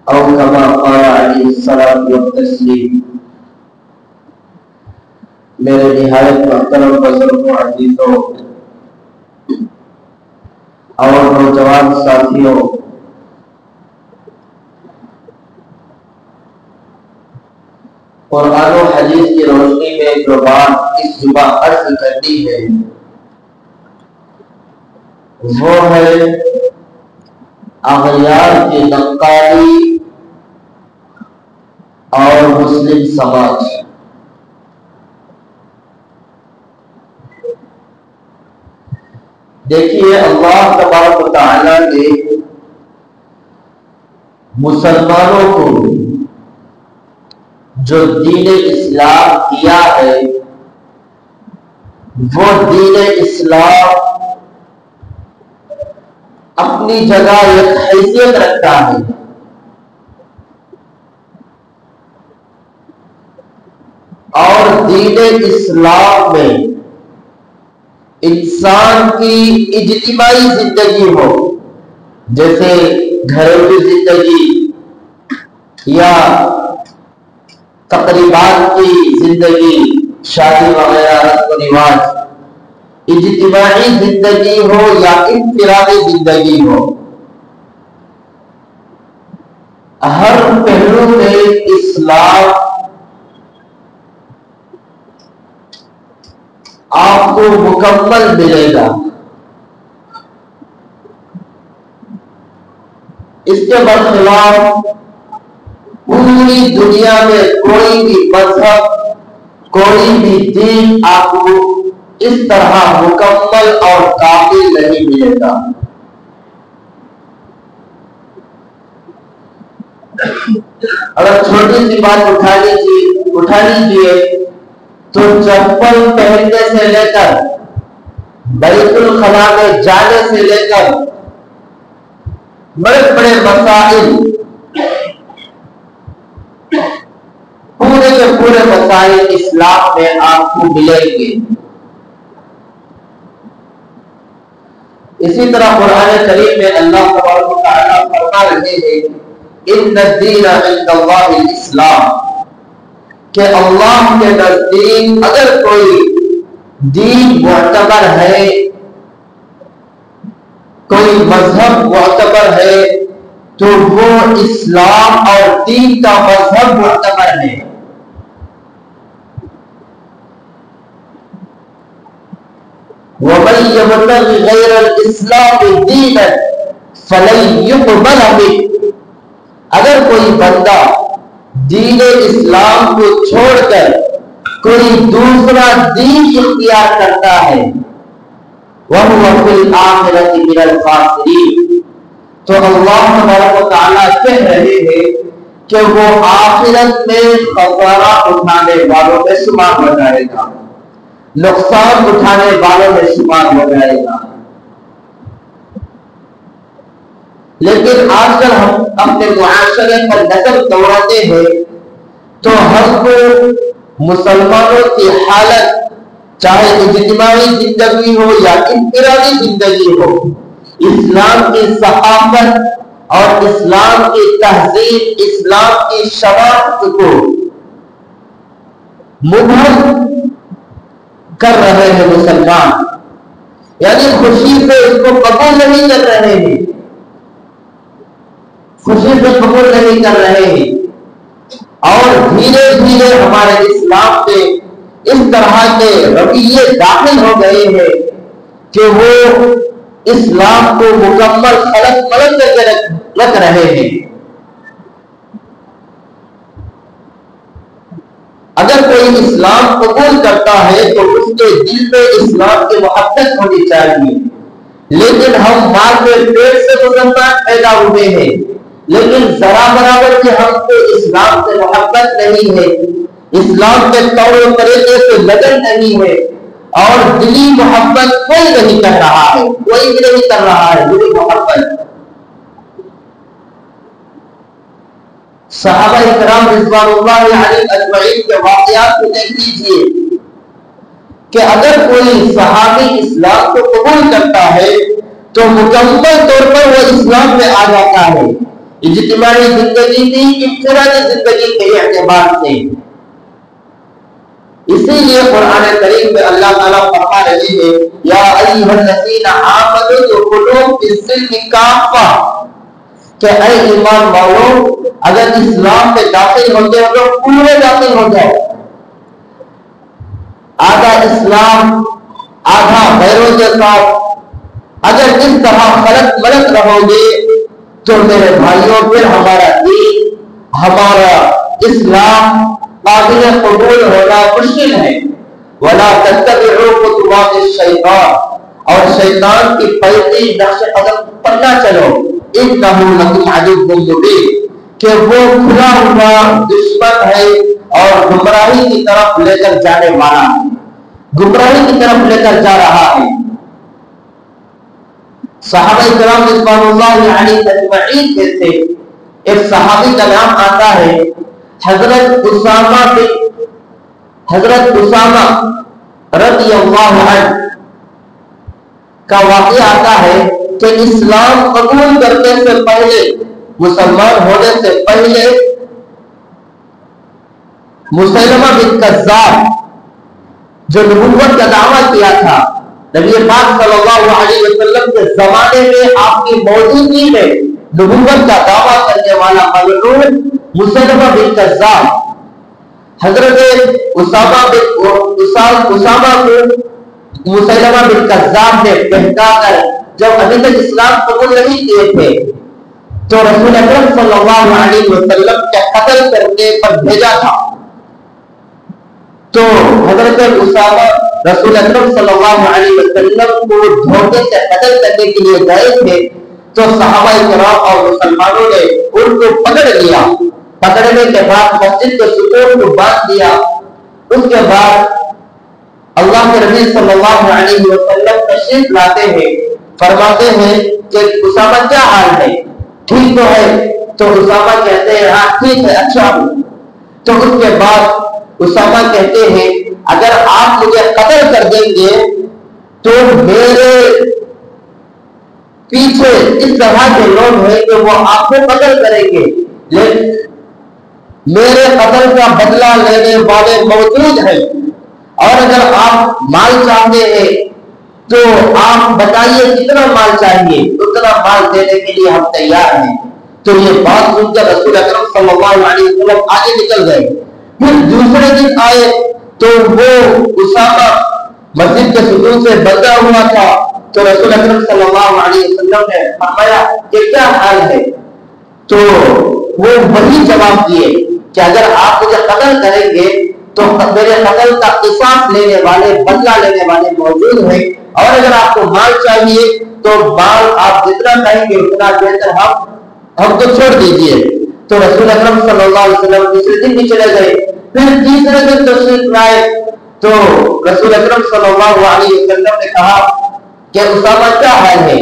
او کما قال علیہ الصلوۃ والتسلیم۔ میرے نہایت محترم بزرگوں، عزیزوں اور نوجوان ساتھیوں، قرآن و حدیث کی روشنی میں جو بات اس جمعہ عرض کرنی ہے وہ ہے اغیار کی نقالی اور مسلم سماج۔ دیکھیے، اللہ تبارک و تعالی نے مسلمانوں کو جو دین اسلام دیا ہے وہ دین اسلام اپنی جگہ ایک حیثیت رکھتا ہے، اور دین اسلام میں انسان کی اجتماعی زندگی ہو، جیسے گھریلو زندگی یا تقریبات کی زندگی، شادی وغیرہ رسم و رواج، اجتماعی زندگی ہو یا انفرادی زندگی ہو، ہر پہلو میں اسلام آپ کو مکمل ملے گا۔ اس کے برخلاف پوری دنیا میں کوئی بھی مذہب، کوئی بھی دین آپ کو اس طرح مکمل اور کامل نہیں ملے گا۔ اگر چھوٹی سی بات اٹھا لیجیے تو چپل پہننے سے لے کر بیت الخلا میں جانے سے لے کر بڑے بڑے مسائل، پورے کے پورے مسائل اسلام میں آپ کو ملیں گے۔ اسی طرح قرآن کریم میں اللہ تبارک و تعالیٰ فرما رہے ہیں ان الدین عند اللہ الاسلام، کہ اللہ کے نزدیک اگر کوئی دین معتبر ہے، کوئی مذہب معتبر ہے تو وہ اسلام اور دین کا مذہب معتبر ہے۔ وَمَن يَبْتَغِ غَيْرَ الْإِسْلَامِ دِينًا فَلَن يُقْبَلَ مِنْهُ، اگر کوئی بندہ دین اسلام کو چھوڑ کر کوئی دوسرا دین اختیار کرتا ہے وَهُوَ فِي الْآخِرَةِ مِنَ الْخَاسِرِينَ، تو اللہ تبارک و تعالیٰ کہہ رہے ہیں کہ وہ آخرت میں خسارہ اٹھانے والوں میں شمار ہو جائے گا، نقصان اٹھانے والوں میں شمار ہو جائے گا۔ لیکن آج کل ہم اپنے معاشرے پر نظر دوڑاتے ہیں تو ہم کو مسلمانوں کی حالت، چاہے اجتماعی زندگی ہو یا انفرادی زندگی ہو، اسلام کی ثقافت اور اسلام کی تہذیب، اسلام کی شناخت کو مبہم کر رہے ہیں مسلمان، یعنی خوشی سے اس کو قبول نہیں کر رہے ہیں، خوشی سے قبول نہیں کر رہے ہیں، اور دھیرے دھیرے ہمارے اسلام میں اس طرح کے رویے داخل ہو گئے ہیں کہ وہ اسلام کو مکمل خلط ملط کر کے رکھ رہے ہیں۔ اگر کوئی اسلام قبول کرتا ہے تو اس کے دل میں اسلام کی محبت ہونی چاہیے، لیکن ہم ماں کے پیٹ سے مسلمان پیدا ہوئے ہیں، لیکن ذرا برابر کہ ہم کو اسلام سے محبت نہیں ہے، اسلام کے طور و طریقے سے لگن نہیں ہے، اور دلی محبت کوئی نہیں کر رہا ہے، کوئی بھی نہیں کر رہا ہے دلی محبت۔ صحابہ کرام رضوان اللہ علیہم اجمعین کے واقعات کو دیکھ لیجیے کہ اگر کوئی صحابی اسلام کو قبول کرتا ہے تو مکمل طور پر وہ اسلام میں آ جاتا ہے، اجتماعی زندگی تھی انفرادی زندگی کے اعتبار سے. اسی لیے قرآن کریم میں اللہ تعالیٰ فرما رہے ہیں یا ایھا الذین آمنوا ادخلوا فی السلم کافہ کہ اے ایمان والو اگر اسلام میں داخل ہوتے ہو تو پورے داخل ہو جاؤ. آدھا اسلام آدھا غیروں کے ساتھ اگر اس طرح خلط ملط رہو گے تو میرے بھائیوں پھر ہمارا دین ہمارا اسلام قابل قبول ہونا مشکل ہے. وَلَا تَتَّبِعُوا خُطُوَاتِ الشَّيْطَانِ اور شیطان کی پیروی نقش قدم پر نہ چلو. إِنَّهُ لَكُمْ عَدُوٌّ مُّبِينٌ کہ وہ کھلا ہوا دشمن ہے اور گمراہی کی طرف لے کر جانے والا ہے، گمراہی کی طرف لے کر جا رہا ہے. صحابہ کرام رضوان اللہ علیہم اجمعین میں سے ایک صحابی کا نام آتا ہے حضرت اسامہ رضی اللہ عنہ کا واقعہ آتا ہے کہ اسلام قبول کرنے سے پہلے، مسلمان ہونے سے پہلے مسیلمہ بن کذاب جو نبوت کا دعویٰ کیا تھا، نبی پاک صلی اللہ علیہ وسلم کے زمانے میں آپ کی موجودگی میں نبوت کا دعویٰ کرنے والا ملعون مسیلمہ بن کذاب حضرت اسامہ کو مسیلمہ بن کذاب نے بہکا کر جب ابھی تک اسلام قبول نہیں کیے تھے تو رسول اکرم صلی اللہ علیہ وسلم کے قتل کرنے پر بھیجا تھا. تو حضرت اسامہ رسول اکرم صلی اللہ علیہ وسلم کو دھوکے سے قتل کرنے کے لیے گئے تھے تو صحابہ کرام اور مسلمانوں نے ان کو پکڑ لیا. پکڑنے کے بعد مسجد کے ستون کو باندھ دیا. اس کے بعد اللہ کے نبی صلی اللہ علیہ وسلم تشریف لاتے ہیں، فرماتے ہیں کہ اسامہ کیا حال ہے، ٹھیک تو ہے؟ تو اسامہ کہتے ہیں ہاں ٹھیک ہے، اچھا ہوں. تو اس کے بعد اسامہ کہتے ہیں اگر آپ مجھے قتل کر دیں گے تو میرے پیچھے اس طرح کے لوگ ہیں کہ وہ آپ کو قتل کریں گے، لیکن میرے قتل کا بدلہ لینے والے موجود ہیں، اور اگر آپ مال چاہتے ہیں تو آپ بتائیے کتنا مال چاہیے، اتنا مال دینے کے لیے ہم تیار ہیں. تو یہ بات سن کر رسول اکرم صلی اللہ علیہ وسلم آگے نکل گئے. پھر دوسرے دن آئے تو وہ اسامہ مسجد کے ستون سے بندھا ہوا تھا. تو رسول اکرم صلی اللہ علیہ وسلم نے فرمایا کہ کیا حال ہے؟ تو وہ وہی جواب دیے کہ اگر آپ مجھے قتل کریں گے تو میرے قتل کا قصاص لینے والے، بدلہ لینے والے موجود ہیں، اور اگر آپ کو مال چاہیے تو مال آپ جتنا کہیں گے اتنا دے کر ہم کو چھوڑ دیجیے. تو رسول اکرم صلی اللہ علیہ وسلم دوسرے دن بھی چلے گئے. پھر تیسرے دن تشریف لائے تو رسول اکرم صلی اللہ علیہ وسلم نے کہا کہ اسامہ کیا حال ہے؟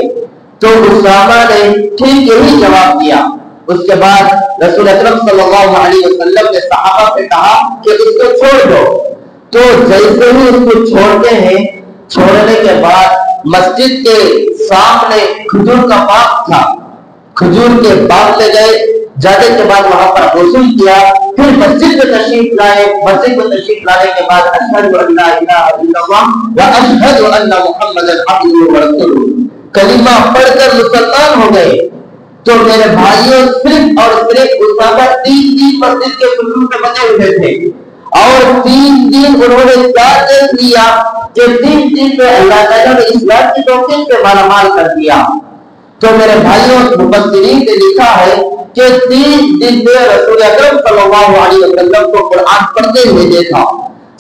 تو اسامہ نے ٹھیک یہی جواب دیا. اس کے بعد رسول اکرم صلی اللہ علیہ وسلم نے صحابہ سے کہا کہ اس کو چھوڑ دو. تو جیسے ہی اس کو چھوڑتے ہیں، چھوڑنے کے بعد مسجد کے سامنے کھجور کا باغ تھا، کھجور کے باغ لے گئے. جانے کے بعد وہاں پر غسل کیا، پھر مسجد میں تشریف لائے. مسجد میں تشریف لانے کے بعد اشہد ان لا الہ الا اللہ و اشہد ان محمد عبدہ و رسولہ کلمہ پڑھ کر مسلمان ہو گئے. تو میرے بھائیوں صرف اور صرف اسامہ 3 دن مسجد کے کھجور میں بنے ہوئے تھے، اور 3 دن انہوں نے کیا دیکھ لیا کہ 3 دن میں اللہ تعالیٰ نے اسلام کی توفیق سے مالا مال کر دیا. تو میرے بھائیوں مفسرین نے لکھا ہے کہ 3 دن میں رسول اکرم صلی اللہ علیہ وسلم کو قرآن پڑھتے ہوئے دیکھا،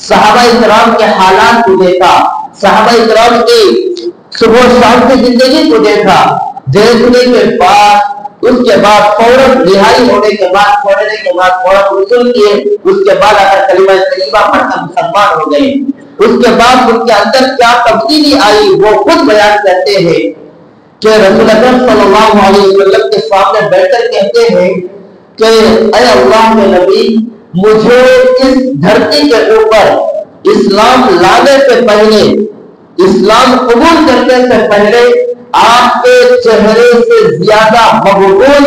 صحابہ کرام کے حالات کو دیکھا، صحابہ کرام کی صبح و شام کی زندگی کو دیکھا. دیکھنے کے بعد اس کے بعد فوراً رہائی ہونے کے بعد فوراً وصول کیے. اس کے بعد اگر کلمہ طیبہ پڑھ کر مسلمان ہو گئے. اس کے بعد ان کے اندر کیا تبدیلی آئی وہ خود بیان کرتے ہیں کہ رسول اکرم صلی اللہ علیہ وسلم کے سامنے بیٹھ کر کہتے ہیں کہ اے اللہ کے نبی، مجھے اس دھرتی کے اوپر اسلام لانے سے پہلے، اسلام قبول کرنے سے پہلے آپ کے چہرے سے زیادہ مقبول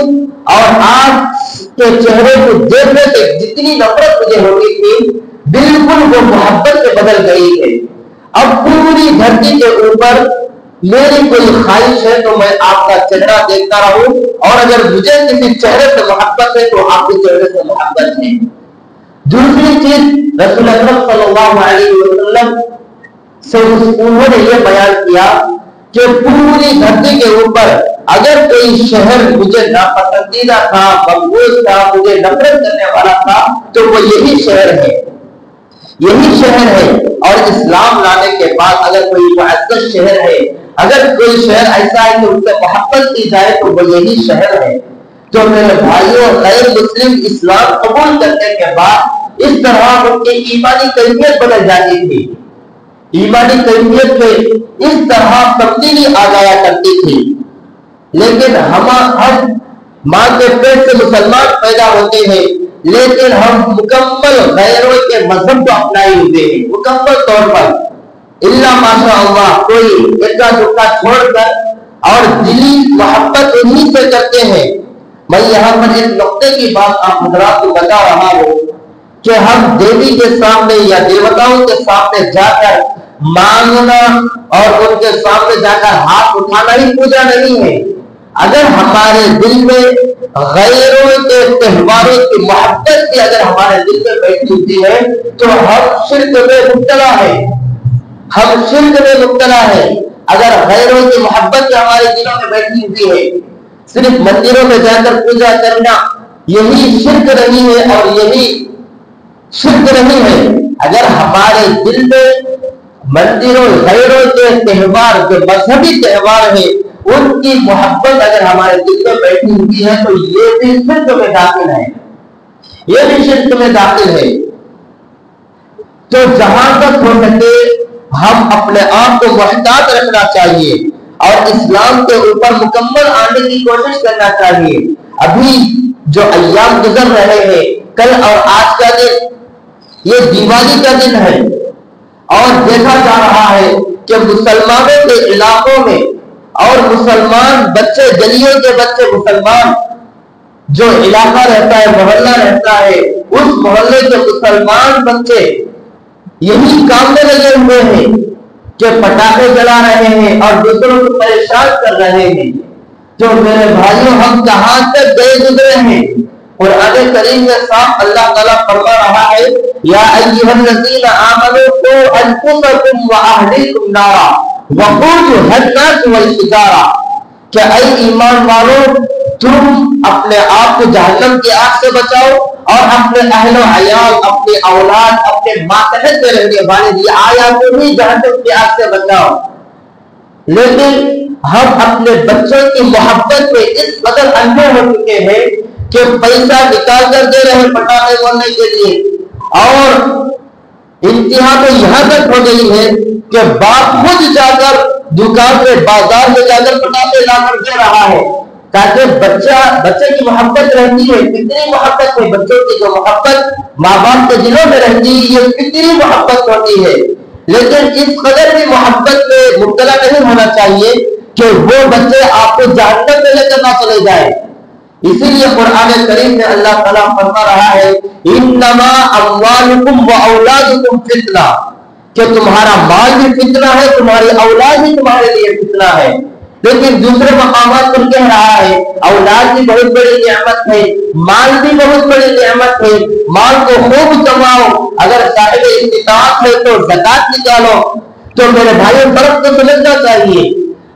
اور آپ کے چہرے کو دیکھنے سے جتنی نفرت مجھے ہوتی تھی بالکل وہ محبت سے بدل گئی ہے. اب پوری دھرتی کے اوپر میری کوئی خواہش ہے تو میں آپ کا چہرہ دیکھتا رہوں, اور اگر مجھے کسی چہرے سے محبت ہے تو آپ کے چہرے سے محبت ہے. دوسری چیز رسول اکرم صلی اللہ علیہ وسلم سے انہوں نے یہ بیان کیا کہ پوری دھرتی کے اوپر اگر کوئی شہر مجھے ناپسندیدہ تھا, مقبول تھا, مجھے نفرت کرنے والا تھا تو وہ یہی شہر ہے, یہی شہر ہے. اور اسلام لانے کے بعد اگر کوئی معزز شہر ہے, اگر کوئی شہر ایسا ہے کہ ان سے محبت کی جائے تو وہ یہی شہر ہے. تو میرے بھائیوں, غیر مسلم اسلام قبول کرنے کے بعد اس طرح ان کی ایمانی کیفیت بدل جاتی تھی, ایمانی کیفیت میں اس طرح تبدیلی آ جایا کرتی تھی. لیکن ہم ماں کے پیٹ سے مسلمان پیدا ہوتے ہیں, لیکن ہم مکمل غیروں کے مذہب کو اپنائے ہوئے ہیں مکمل طور پر, اللہ ماشاء اللہ کوئی ایکا دکا چھوڑ کر, اور دلی محبت انہی سے کرتے ہیں. میں یہاں پر ایک نقطے کی بات آپ حضرات کو بتا رہا ہوں کہ ہم دیوی کے سامنے یا دیوتاؤں کے سامنے جا کر مانگنا اور ان کے سامنے جا کر ہاتھ اٹھانا ہی پوجا نہیں ہے. اگر ہمارے دل میں غیروں کے تہواروں کی محبت بھی اگر ہمارے دل میں بیٹھی ہوتی ہے تو ہم شرک میں مبتلا ہے, ہم شرک میں مبتلا ہے. اگر غیروں کی محبت ہمارے دلوں میں بیٹھی ہوئی ہے, صرف مندروں میں جا کر پوجا کرنا, یہی شرک نہیں ہے اور یہی شرک نہیں ہے. اگر ہمارے دل میں مندروں غیروں کے تہوار جو مذہبی تہوار ہیں ان کی محبت اگر ہمارے دل میں بیٹھی ہوئی ہے تو یہ بھی شرک میں داخل ہے, یہ بھی شرک میں داخل ہے. تو جہاں تک ہو سکے ہم اپنے آپ کو محتاط رکھنا چاہیے اور اسلام کے اوپر مکمل آنے کی کوشش کرنا چاہیے. ابھی جو ایام گزر رہے ہیں, کل اور آج کا دن یہ دیوالی کا دن ہے, اور دیکھا جا رہا ہے کہ مسلمانوں کے علاقوں میں اور مسلمان بچے, گلیوں کے بچے مسلمان جو علاقہ رہتا ہے, محلہ رہتا ہے, اس محلے کے مسلمان بچے یہی کام میں لگے ہوئے ہیں کہ پٹاخے جلا رہے ہیں اور دوسروں کو پریشان کر رہے ہیں. تو میرے بھائیوں, ہم کہاں تک گئے گزرے ہیں. قرآن کریم میں صاحب اللہ تعالیٰ فرما رہا ہے, یا ایھا الذین آمنوا قوا انفسکم واہلیکم نارا وقودھا الناس والحجارہ, کہ اے ایمان والو تم اپنے آپ کو جہنم کی آگ سے بچاؤ اور اپنے اہل و عیال, اپنے اولاد, اپنے ماتحت میں رہنے والے بھی آیا کو بھی جہنم کی آگ سے بچاؤ. لیکن ہم اپنے بچوں کی محبت میں اس قدر اندھے ہو چکے ہیں کہ پیسہ نکال کر دے رہے پٹاخے بولنے کے لیے, اور انتہا تو یہاں تک ہو گئی ہے کہ باپ خود جا کر دکان میں بازار میں جا کر پٹاخے لا کر دے رہا ہے تاکہ بچے کی محبت رہتی ہے. کتنی محبت ہے بچوں کی, جو محبت ماں باپ کے دلوں میں رہتی ہے یہ کتنی محبت ہوتی ہے. لیکن اس قدر بھی محبت میں مبتلا نہیں ہونا چاہیے کہ وہ بچے آپ کو جہنم میں لے کر نہ چلے جائے. اسی لیے قرآن کریم میں اللہ تعالیٰ فرما رہا ہے, انما اموالکم واولادکم فتنہ, کہ تمہارا مال بھی فتنہ ہے, تمہاری اولاد بھی تمہارے لیے فتنہ ہے. لیکن دوسرے مقامات پر کہہ رہا ہے اولاد بھی بہت بڑی نعمت ہے, مال بھی بہت بڑی نعمت ہے, مال کو خوب کماؤ, اگر صاحب استطاعت ہے تو زکات نکالو. تو میرے بھائیوں فرق کو سمجھنا چاہیے.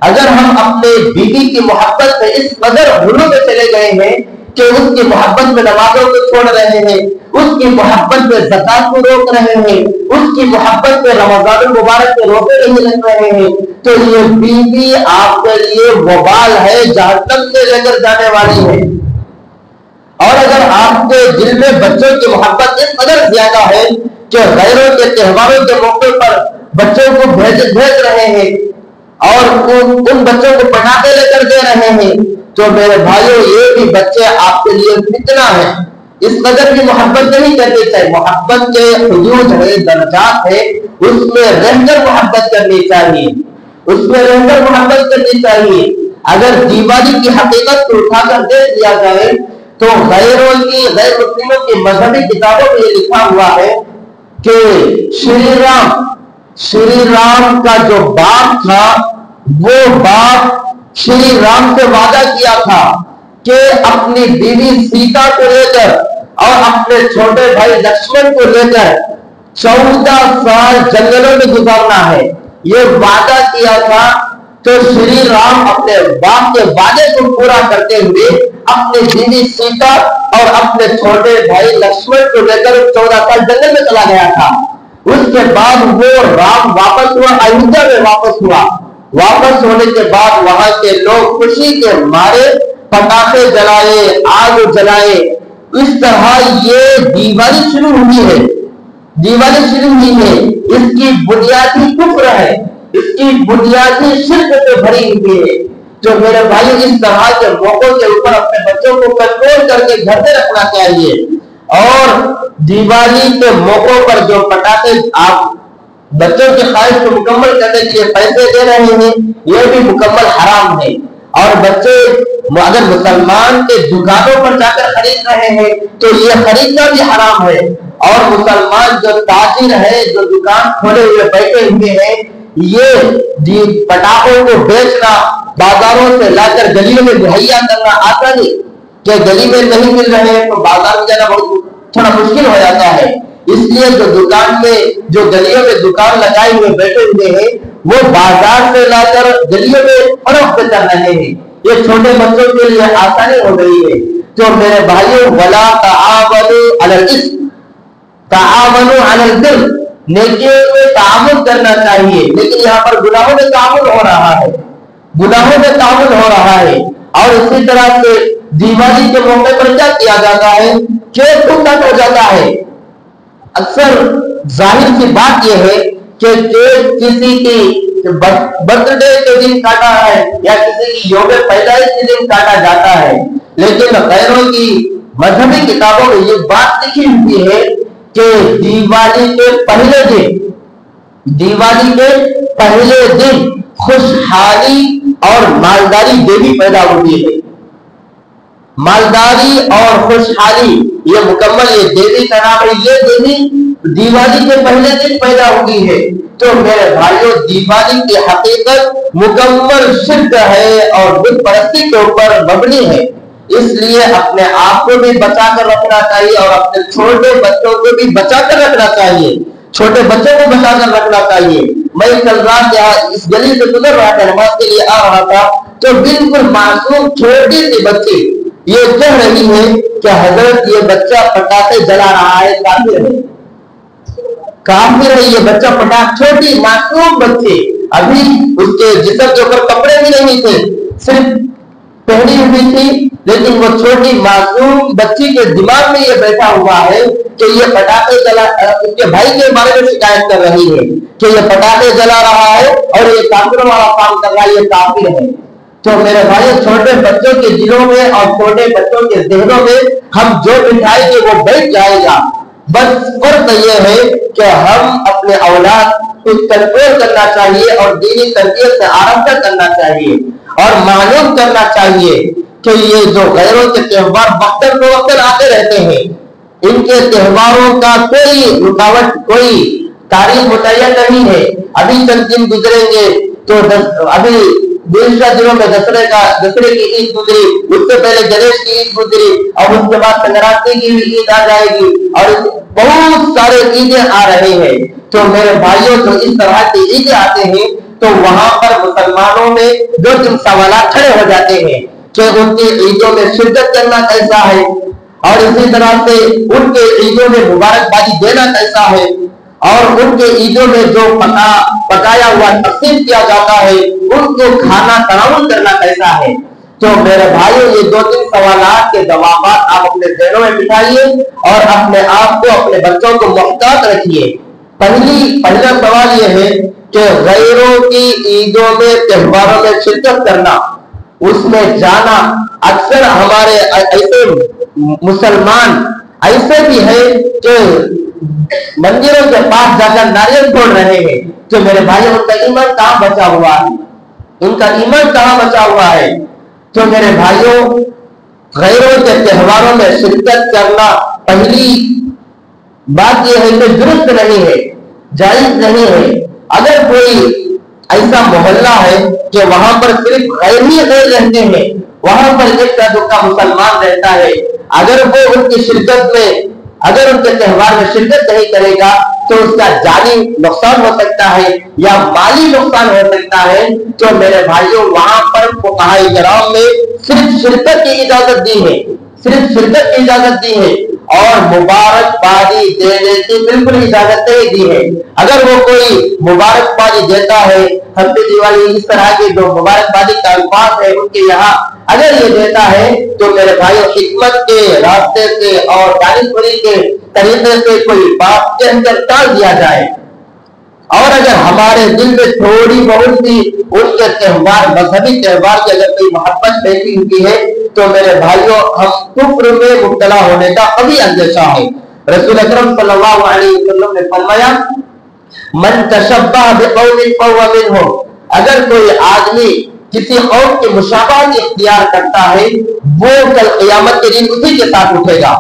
اگر ہم اپنے بیوی کی محبت میں اس قدر غلو میں چلے گئے ہیں کہ اس کی محبت میں نمازوں کو چھوڑ رہے ہیں, اس کی محبت میں زکات کو روک رہے ہیں, اس کی محبت میں رمضان المبارک کے روزے نہیں رکھ رہے ہیں, تو یہ بیوی آپ کے لیے وبال ہے, جہنم سے لے کر جانے والی ہے. اور اگر آپ کے دل میں بچوں کی محبت اس قدر زیادہ ہے کہ غیروں کے تہواروں کے موقع پر بچوں کو بھیج رہے ہیں اور ان بچوں کو پٹاخے لے کر دے رہے ہیں, تو میرے بھائیوں یہ بھی بچے آپ کے لیے فتنہ ہے. اس قدر کی محبت نہیں کرنی چاہیے. محبت کے حدود ہے, درجات ہے, اس میں رہ کر محبت کرنی چاہیے, اس میں رہ کر محبت کرنی چاہیے. اگر دیوالی کی حقیقت کو اٹھا کر دیکھ لیا جائے تو غیر مسلموں کی مذہبی کتابوں میں یہ لکھا ہوا ہے کہ شری رام کا جو باپ تھا وہ باپ شری رام سے وعدہ کیا تھا کہ اپنی بیوی سیتا کو لے کر اور اپنے چھوٹے بھائی لکشمن کو لے کر 14 سال جنگلوں میں گزارنا ہے، یہ وعدہ کیا تھا۔ تو شری رام اپنے باپ کے وعدے کو پورا کرتے ہوئے اپنی بیوی سیتا اور اپنے چھوٹے بھائی لکشمن کو لے کر 14 سال جنگل میں چلا گیا تھا۔ اس کے بعد وہ رام واپس ہوا، ایودھیا میں واپس ہوا۔ واپس ہونے کے بعد وہاں کے لوگ خوشی کے مارے پٹاخے جلائے، آگ جلائے۔ اس طرح یہ دیوالی شروع ہوئی ہے۔ دیوالی شروع ہوئی ہے، اس کی بنیادی کفر ہے، اس کی بنیادی شرک سے بھری ہوئی ہے۔ جو میرے بھائی اس طرح کے موقعوں کے اوپر اپنے بچوں کو کنٹرول کر کے گھر میں رکھنا چاہیے، اور دیوالی کے موقعوں پر جو پٹاخے آپ بچوں کی خواہش کو مکمل کرنے کے لیے پیسے دے رہے ہیں یہ بھی مکمل حرام ہے۔ اور بچے اگر مسلمان کے دکانوں پر جا کر خرید رہے ہیں تو یہ خریدنا بھی حرام ہے، اور مسلمان جو تاجر ہے جو دکان کھولے ہوئے بیٹھے ہوئے ہیں یہ پٹاخوں کو بیچنا، بازاروں سے لا کر گلیوں میں مہیا کرنا آتا نہیں کہ گلی میں نہیں مل رہے ہیں تو بازار میں جانا بہت تھوڑا مشکل ہو جاتا ہے۔ اس لیے جو دکان میں جو گلیوں میں دکان لگائے ہوئے بیٹھے ہوئے ہیں وہ بازار سے لا کر گلیوں میں فروخت کر رہے ہیں، یہ چھوٹے بچوں کے لیے آسانی ہو گئی ہے۔ تو میرے بھائیوں، ولا تعاونوا علی الاثم تعاونوا علی البر، نیکیوں میں تعاون کرنا چاہیے، لیکن یہاں پر گناہوں میں تعاون ہو رہا ہے، گناہوں میں تعاون ہو رہا ہے۔ اور اسی طرح سے دیوالی کے موقع پر کیا کیا جاتا ہے، کیک کو کٹ ہو جاتا ہے۔ اکثر ظاہر سی بات یہ ہے کہ کیک کسی کی برتھ ڈے کے دن کاٹا ہے یا کسی کی یوم پیدائش کے دن کاٹا جاتا ہے، لیکن غیروں کی مذہبی کتابوں میں یہ بات لکھی ہوئی ہے کہ دیوالی کے پہلے دن خوشحالی اور مالداری دیوی پیدا ہوتی ہے۔ مالداری اور خوشحالی یہ مکمل یہ دیوی کا نام ہے، یہ دیوی دیوالی کے پہلے دن پیدا ہوئی ہے۔ تو میرے بھائیوں، دیوالی کی حقیقت مکمل شرک ہے اور بت پرستی کے اوپر مبنی ہے، اس لیے اپنے آپ کو بھی بچا کر رکھنا چاہیے اور اپنے چھوٹے بچوں کو بھی بچا کر رکھنا چاہیے، چھوٹے بچوں کو بچا کر رکھنا چاہیے۔ میں کل رات یہاں اس گلی سے گزر رہا تھا، نماز کے لیے آ رہا تھا، تو بالکل معصوم چھوٹی سی بچی یہ کہہ رہی ہے کہ حضرت یہ بچہ پٹاخے جلا رہا ہے، کافر ہے یہ بچہ پٹاخے، چھوٹی معصوم بچی، ابھی اس کے جسم کے اوپر کپڑے بھی نہیں تھے، صرف پہنی ہوئی تھی، لیکن وہ چھوٹی معصوم بچی کے دماغ میں یہ بیٹھا ہوا ہے کہ یہ پٹاخے جلا، اس کے بھائی کے بارے میں شکایت کر رہی ہے کہ یہ پٹاخے جلا رہا ہے اور یہ کافروں والا کام کر رہا ہے، یہ کافر ہے۔ تو میرے بھائی، چھوٹے بچوں کے دلوں میں اور چھوٹے بچوں کے ذہنوں میں ہم جو بٹھائیں گے وہ بیٹھ جائے گا۔ بس فرق یہ ہے کہ ہم اپنے اولاد کو کنٹرول کرنا چاہیے اور دینی تربیت سے آرامدہ کرنا چاہیے، اور معلوم کرنا چاہیے کہ یہ جو غیروں کے تہوار وقتاً فوقتاً آتے رہتے ہیں، ان کے تہواروں کا کوئی رکاوٹ، کوئی تاریخ متعین نہیں ہے۔ ابھی چند دن گزریں گے تو ابھی گزشتہ دنوں میں دسہرے کی عید گزری، اس سے پہلے گنیش کی عید گزری، اور اس کے بعد سنکرانتی کی بھی عید آ جائے گی، اور بہت سارے عیدیں آ رہے ہیں۔ تو میرے بھائیوں، جو اس طرح کی عیدیں آتے ہیں تو وہاں پر مسلمانوں میں دو تین سوالات کھڑے ہو جاتے ہیں کہ ان کی عیدوں میں شرکت کرنا کیسا ہے، اور اسی طرح سے ان کے عیدوں میں مبارکبادی دینا کیسا ہے، اور ان کے عیدوں میں جو پکایا ہوا تقسیم کیا جاتا ہے ان کو کھانا تناول کرنا کیسا ہے۔ تو میرے بھائیوں، یہ دو تین سوالات کے جوابات آپ اپنے ذہنوں میں بٹھائیے اور اپنے آپ کو، اپنے بچوں کو محتاط رکھیے۔ پہلا سوال یہ ہے کہ غیروں کی عیدوں میں، تہواروں میں شرکت کرنا، اس میں جانا، اکثر ہمارے ایسے مسلمان ایسے بھی ہے کہ مندروں کے پاس جا کر ناریل توڑ رہے ہیں۔ تو میرے بھائی، ان کا ایمان کہاں بچا ہوا ہے؟ ان کا ایمان کہاں بچا ہوا ہے؟ تو میرے بھائیوں، غیروں کے تہواروں میں شرکت کرنا پہلی بات یہ ہے کہ درست نہیں ہے، جائز نہیں ہے۔ اگر کوئی ایسا محلہ ہے کہ وہاں پر صرف غیر ہی غیر رہتے ہیں، وہاں پر ایک کا دو کا مسلمان رہتا ہے، اگر وہ ان کی شرکت میں، اگر ان کے تہوار میں شرکت نہیں کرے گا تو اس کا جانی نقصان ہو سکتا ہے یا مالی نقصان ہو سکتا ہے۔ تو میرے بھائیوں، وہاں پر فقہاء کرام نے صرف شرکت کی اجازت دی ہے، صرف شرکت کی اجازت دی ہے، اور مبارکبادی دینے کی بالکل اجازت نہیں دی ہے۔ اگر وہ کوئی مبارکبادی دیتا ہے، ہیپی دیوالی، اس طرح کے جو مبارکبادی کا الفاظ ہے ان کے یہاں اگر یہ دیتا ہے تو میرے بھائی حکمت کے راستے سے اور دانشوری کے طریقے سے کوئی بات کہہ کر ٹال دیا جائے، اور اگر ہمارے دل میں تھوڑی بہت سی ان کے تہوار، مذہبی تہوار کی اگر کوئی محبت بیٹھی ہوئی ہے تو میرے بھائیوں ہم کفر میں مبتلا ہونے کا ابھی اندیشہ ہے۔ رسول اکرم صلی اللہ علیہ وسلم نے فرمایا، من تشبہ بقوم فہو منہم، اگر کوئی آدمی کسی قوم کی مشابہت اختیار کرتا ہے وہ کل قیامت کے دن اسی کے ساتھ اٹھے گا،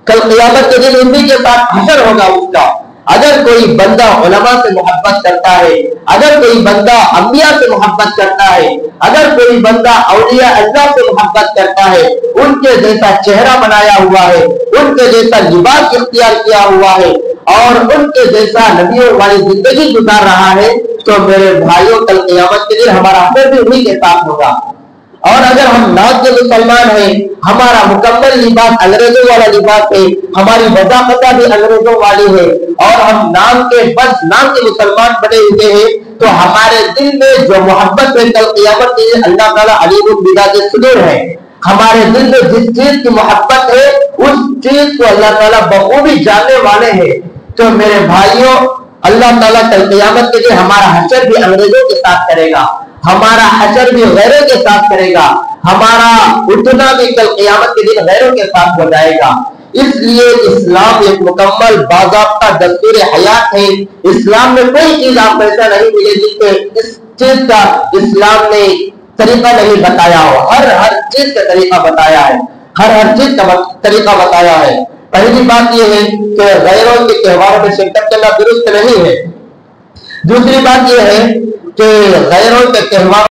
کل قیامت کے دن اسی کے ساتھ حشر ہوگا اس کا۔ اگر کوئی بندہ علماء سے محبت کرتا ہے، اگر کوئی بندہ انبیاء سے محبت کرتا ہے، اگر کوئی بندہ اولیاء اللہ سے محبت کرتا ہے، ان کے جیسا چہرہ بنایا ہوا ہے، ان کے جیسا لباس اختیار کیا ہوا ہے اور ان کے جیسا نبیوں والی زندگی گزار رہا ہے، تو میرے بھائیوں کل قیامت کے دن ہمارا حشر بھی انہی کے ساتھ ہوگا۔ اور اگر ہم نام کے مسلمان ہیں، ہمارا مکمل لباس انگریزوں والا لباس ہے، ہماری وضاحتیں بھی انگریزوں والی ہے، اور ہم نام کے بس نام کے مسلمان بنے ہوئے ہیں، تو ہمارے دل میں جو محبت ہے کل قیامت کے لیے اللہ تعالیٰ علیم بذات الصدور ہے۔ ہمارے دل میں جس چیز کی محبت ہے اس چیز کو اللہ تعالیٰ بخوبی جاننے والے ہیں۔ تو میرے بھائیوں، اللہ تعالیٰ کل قیامت کے لیے ہمارا حشر بھی انگریزوں کے ساتھ کرے گا، ہمارا حشر بھی غیروں کے ساتھ کرے گا، ہمارا اٹھنا بھی کل قیامت کے دن غیروں کے ساتھ ہو جائے گا۔ اس لیے اسلام ایک مکمل باضابطہ دستور حیات ہے۔ اسلام میں کوئی چیز آپ ایسا نہیں ملے گی کہ اس چیز کا اسلام نے طریقہ نہیں بتایا ہو، ہر چیز کا طریقہ بتایا ہے، ہر چیز کا طریقہ بتایا ہے۔ پہلی بات یہ ہے کہ غیروں کے تہواروں میں شرکت کرنا درست نہیں ہے۔ دوسری بات یہ ہے کہ غیروں کے تہواروں